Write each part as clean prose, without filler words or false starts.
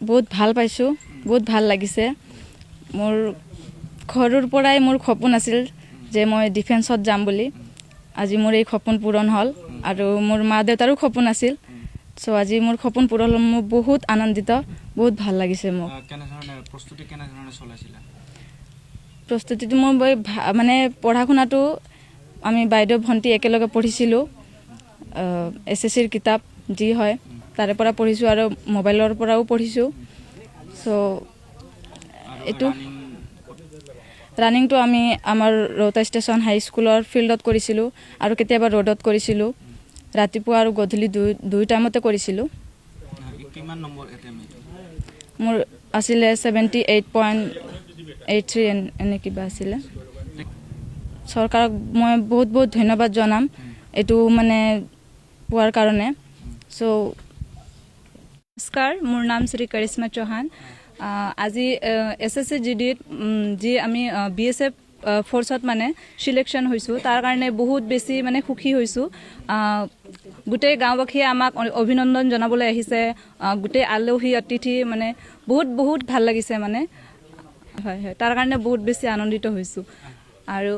বহুত ভাল পাইছোঁ, বহুত ভাল লাগিছে। মোৰ ঘৰৰ পৰাই মোৰ সপোন আছিল যে মই ডিফেন্সত যাম বুলি। আজি মোৰ এই সপোন পূৰণ হ'ল আৰু মোৰ মা দেউতাৰো সপোন আছিল। চ' আজি মোৰ সপোন পূৰণ হ'ল, মোৰ বহুত আনন্দিত, বহুত ভাল লাগিছে মোক। প্ৰস্তুতিটো মোৰ মানে পঢ়া শুনাটো আমি বাইদেউ ভণ্টি একেলগে পঢ়িছিলোঁ। SSCৰ কিতাপ যি হয় তাৰে পৰা পঢ়িছোঁ আৰু মোবাইলৰ পৰাও পঢ়িছোঁ। চ' এইটো ৰানিংটো আমি আমাৰ ৰৌতা ষ্টেচন হাইস্কুলৰ ফিল্ডত কৰিছিলোঁ আৰু কেতিয়াবা ৰ'ডত কৰিছিলোঁ। ৰাতিপুৱা আৰু গধূলি দুই টাইমতে কৰিছিলোঁ। মোৰ আছিলে 78.83 এনে কিবা আছিলে। চৰকাৰক মই বহুত বহুত ধন্যবাদ জনাম এইটো মানে পোৱাৰ কাৰণে। চ' নমস্কাৰ, মোৰ নাম শ্ৰী কৰিশ্মা চৌহান। আজি SSC GDত যি আমি BSF ফ'ৰ্চত মানে চিলেকশ্যন হৈছোঁ, তাৰ কাৰণে বহুত বেছি মানে সুখী হৈছোঁ। গোটেই গাঁওবাসীয়ে আমাক অভিনন্দন জনাবলৈ আহিছে, গোটেই আলহী অতিথি মানে বহুত ভাল লাগিছে মানে। হয়, তাৰ কাৰণে বহুত বেছি আনন্দিত হৈছোঁ। আৰু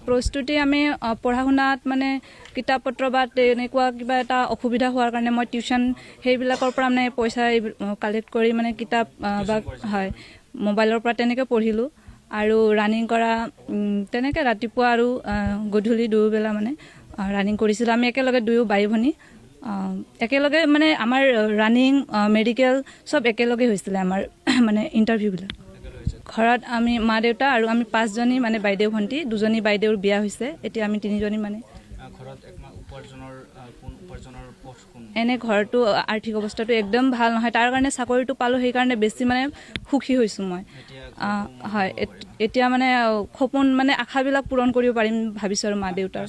প্ৰস্তুতি আমি পঢ়া শুনাত মানে কিতাপ পত্ৰ বা তেনেকুৱা কিবা এটা অসুবিধা হোৱাৰ কাৰণে মই টিউশ্যন সেইবিলাকৰ পৰা মানে পইচা কালেক্ট কৰি মানে কিতাপ বা হয় মোবাইলৰ পৰা তেনেকৈ পঢ়িলোঁ। আৰু ৰানিং কৰা তেনেকৈ ৰাতিপুৱা আৰু গধূলি দুয়োবেলা মানে ৰানিং কৰিছিলোঁ। আমি একেলগে দুয়ো বাই ভনী একেলগে মানে আমাৰ ৰানিং মেডিকেল চব একেলগে হৈছিলে আমাৰ মানে ইণ্টাৰভিউবিলাক। ঘৰত আমি মা দেউতা আৰু আমি 5জনী মানে বাইদেউ ভণ্টি, 2জনী বাইদেউৰ বিয়া হৈছে, এতিয়া আমি 3জনী মানে। এনে ঘৰটো আৰ্থিক অৱস্থাটো একদম ভাল নহয়, তাৰ কাৰণে চাকৰিটো পালোঁ, সেইকাৰণে বেছি মানে সুখী হৈছোঁ মই। হয়, এতিয়া মানে সপোন মানে আশাবিলাক পূৰণ কৰিব পাৰিম ভাবিছোঁ আৰু মা দেউতাৰ।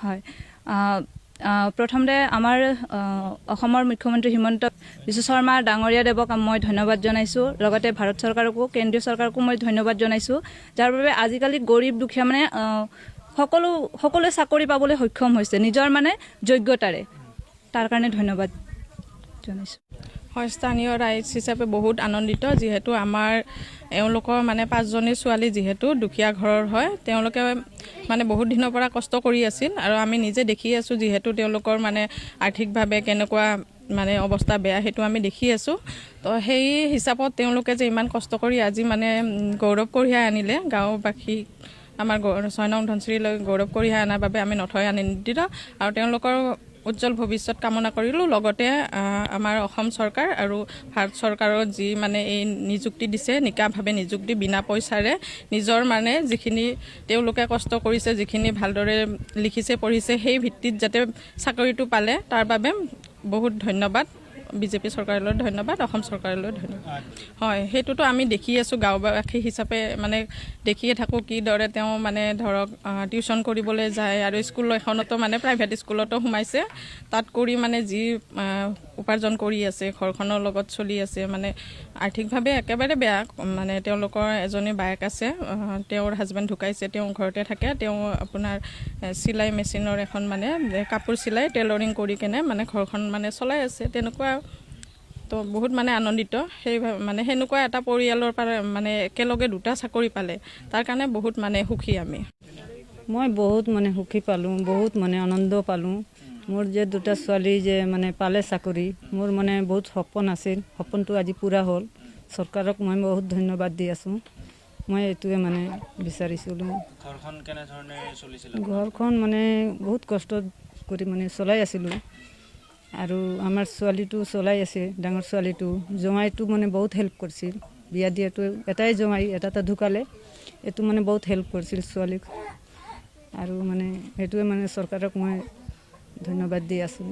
হয়, প্ৰথমতে আমাৰ অসমৰ মুখ্যমন্ত্ৰী হিমন্ত বিশ্ব শৰ্মা ডাঙৰীয়া দেৱক মই ধন্যবাদ জনাইছোঁ। লগতে ভাৰত চৰকাৰকো, কেন্দ্ৰীয় চৰকাৰকো মই ধন্যবাদ জনাইছোঁ, যাৰ বাবে আজিকালি গৰীব দুখীয়া মানে সকলোৱে চাকৰি পাবলৈ সক্ষম হৈছে নিজৰ মানে যোগ্যতাৰে। তাৰ কাৰণে ধন্যবাদ জনাইছোঁ। হয়, স্থানীয় ৰাইজ হিচাপে বহুত আনন্দিত, যিহেতু আমাৰ এওঁলোকৰ মানে 5জনী ছোৱালী যিহেতু দুখীয়া ঘৰৰ হয়, তেওঁলোকে মানে বহুত দিনৰ পৰা কষ্ট কৰি আছিল আৰু আমি নিজে দেখি আছোঁ, যিহেতু তেওঁলোকৰ মানে আৰ্থিকভাৱে কেনেকুৱা মানে অৱস্থা বেয়া সেইটো আমি দেখি আছোঁ। তো সেই হিচাপত তেওঁলোকে যে ইমান কষ্ট কৰি আজি মানে গৌৰৱ কঢ়িয়াই আনিলে গাঁওবাসী, আমাৰ 6 নং ধনশিৰিলৈ গৌৰৱ কঢ়িয়াই অনাৰ বাবে আমি নথৈ আনন্দিত আৰু তেওঁলোকৰ উজ্জ্বল ভৱিষ্যত কামনা কৰিলোঁ। লগতে আমাৰ অসম চৰকাৰ আৰু ভাৰত চৰকাৰৰ যি মানে এই নিযুক্তি দিছে, নিকাভাৱে নিযুক্তি বিনা পইচাৰে নিজৰ মানে যিখিনি তেওঁলোকে কষ্ট কৰিছে, যিখিনি ভালদৰে লিখিছে পঢ়িছে, সেই ভিত্তিত যাতে চাকৰিটো পালে তাৰ বাবে বহুত ধন্যবাদ। বিজেপি চৰকাৰলৈ ধন্যবাদ, অসম চৰকাৰলৈ ধন্যবাদ। হয়, সেইটোতো আমি দেখি আছোঁ, গাঁওবাসী হিচাপে মানে দেখিয়ে থাকোঁ কিদৰে তেওঁ মানে ধৰক টিউশ্যন কৰিবলৈ যায় আৰু স্কুল এখনতো মানে প্ৰাইভেট স্কুলতো সোমাইছে, তাত কৰি মানে যি উপাৰ্জন কৰি আছে, ঘৰখনৰ লগত চলি আছে, মানে আৰ্থিকভাৱে একেবাৰে বেয়া। মানে তেওঁলোকৰ এজনী বায়েক আছে, তেওঁৰ হাজবেণ্ড ঢুকাইছে, তেওঁ ঘৰতে থাকে, তেওঁ আপোনাৰ চিলাই মেচিনৰ এখন মানে কাপোৰ চিলাই টেইলৰিং কৰি কেনে মানে ঘৰখন মানে চলাই আছে, তেনেকুৱা। তো বহুত মানে আনন্দিত, মানে সেনেকুৱা এটা পৰিয়ালৰ পৰা মানে একেলগে 2টা চাকৰি পালে, তাৰ কাৰণে বহুত মানে সুখী আমি। মই বহুত মানে সুখী পালোঁ, বহুত মানে আনন্দ পালোঁ। মোৰ যে 2টা ছোৱালী যে মানে পালে চাকৰি, মোৰ মানে বহুত সপোন আছিল, সপোনটো আজি পূৰা হ'ল। চৰকাৰক মই বহুত ধন্যবাদ দি আছোঁ। মই এইটোৱে মানে বিচাৰিছিলোঁ। ঘৰখন মানে বহুত কষ্ট কৰি মানে চলাই আছিলোঁ আৰু আমাৰ ছোৱালীটো চলাই আছে, ডাঙৰ ছোৱালীটো। জোঁৱাইটো মানে বহুত হেল্প কৰিছিল, বিয়া দিয়াটো এটাই জোঁৱাই, এটা ঢুকালে, এইটো মানে বহুত হেল্প কৰিছিল ছোৱালীক। আৰু মানে সেইটোৱে মানে চৰকাৰক মই ধন্যবাদ দি আছোঁ।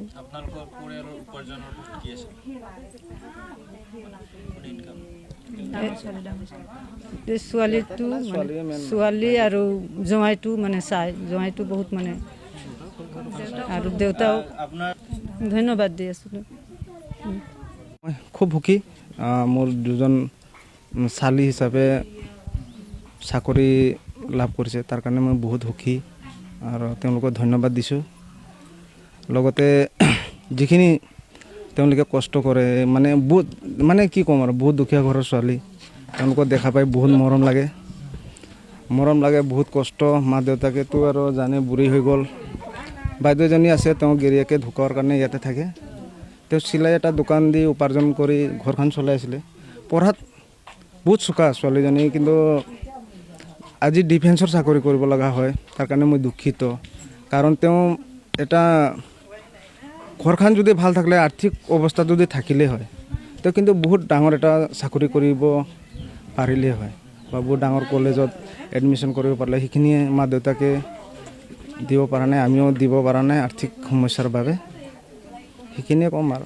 ছোৱালী আৰু জোঁৱাইটো মানে চাই, জোঁৱাইটো বহুত মানে আৰু দেউতাও ধন্যবাদ দি আছিলোঁ। মই খুব সুখী, মোৰ 2জন ছোৱালী হিচাপে চাকৰি লাভ কৰিছে, তাৰ কাৰণে মই বহুত সুখী আৰু তেওঁলোকক ধন্যবাদ দিছোঁ। লগতে যিখিনি তেওঁলোকে কষ্ট কৰে মানে বহুত মানে কি ক'ম আৰু বহুত দুখীয়া ঘৰৰ ছোৱালী তেওঁলোকক দেখা পাই বহুত মৰম লাগে বহুত কষ্ট মা দেউতাকেতো আৰু জানে বুঢ়ী হৈ গ'ল বাইদেউ এজনী আছে তেওঁ গিৰিয়েকে ঢুকোৱাৰ কাৰণে ইয়াতে থাকে তেওঁ চিলাই এটা দোকান দি উপাৰ্জন কৰি ঘৰখন চলাই আছিলে পঢ়াত বহুত চোকা ছোৱালীজনী কিন্তু আজি ডিফেন্সৰ চাকৰি কৰিব লগা হয় তাৰ কাৰণে মই দুখিত কাৰণ তেওঁ এটা ঘৰখন যদি ভাল থাকিলে আৰ্থিক অৱস্থা যদি থাকিলে হয় তেওঁ কিন্তু বহুত ডাঙৰ এটা চাকৰি কৰিব পাৰিলে হয় বা বহুত ডাঙৰ কলেজত এডমিশ্যন কৰিব পাৰিলে সেইখিনিয়ে মা দেউতাকে দিব পৰা নাই আমিও দিব পৰা নাই আৰ্থিক সমস্যাৰ বাবে সেইখিনিয়ে ক'ম আৰু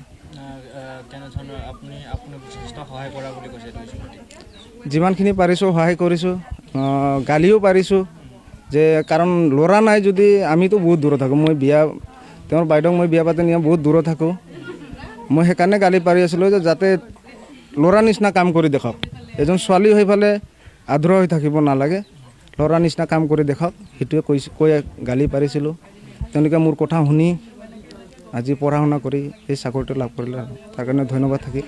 যিমানখিনি পাৰিছোঁ সহায় কৰিছোঁ গালিও পাৰিছোঁ যে কাৰণ ল'ৰা নাই যদি আমিতো বহুত দূৰত থাকোঁ মই তেওঁৰ বাইদেউক মই বিয়া পাতি নিয়া বহুত দূৰত থাকোঁ মই সেইকাৰণে গালি পাৰি আছিলোঁ যে যাতে ল'ৰা নিচিনা কাম কৰি দেখাওক এজন ছোৱালী হৈ পেলাই আধৰুৱা হৈ থাকিব নালাগে ল'ৰা নিচিনা কাম কৰি দেখাওক সেইটোৱে কৈ গালি পাৰিছিলোঁ তেওঁলোকে মোৰ কথা শুনি আজি পঢ়া শুনা কৰি এই চাকৰিটো লাভ কৰিলে তাৰ কাৰণে ধন্যবাদ থাকিল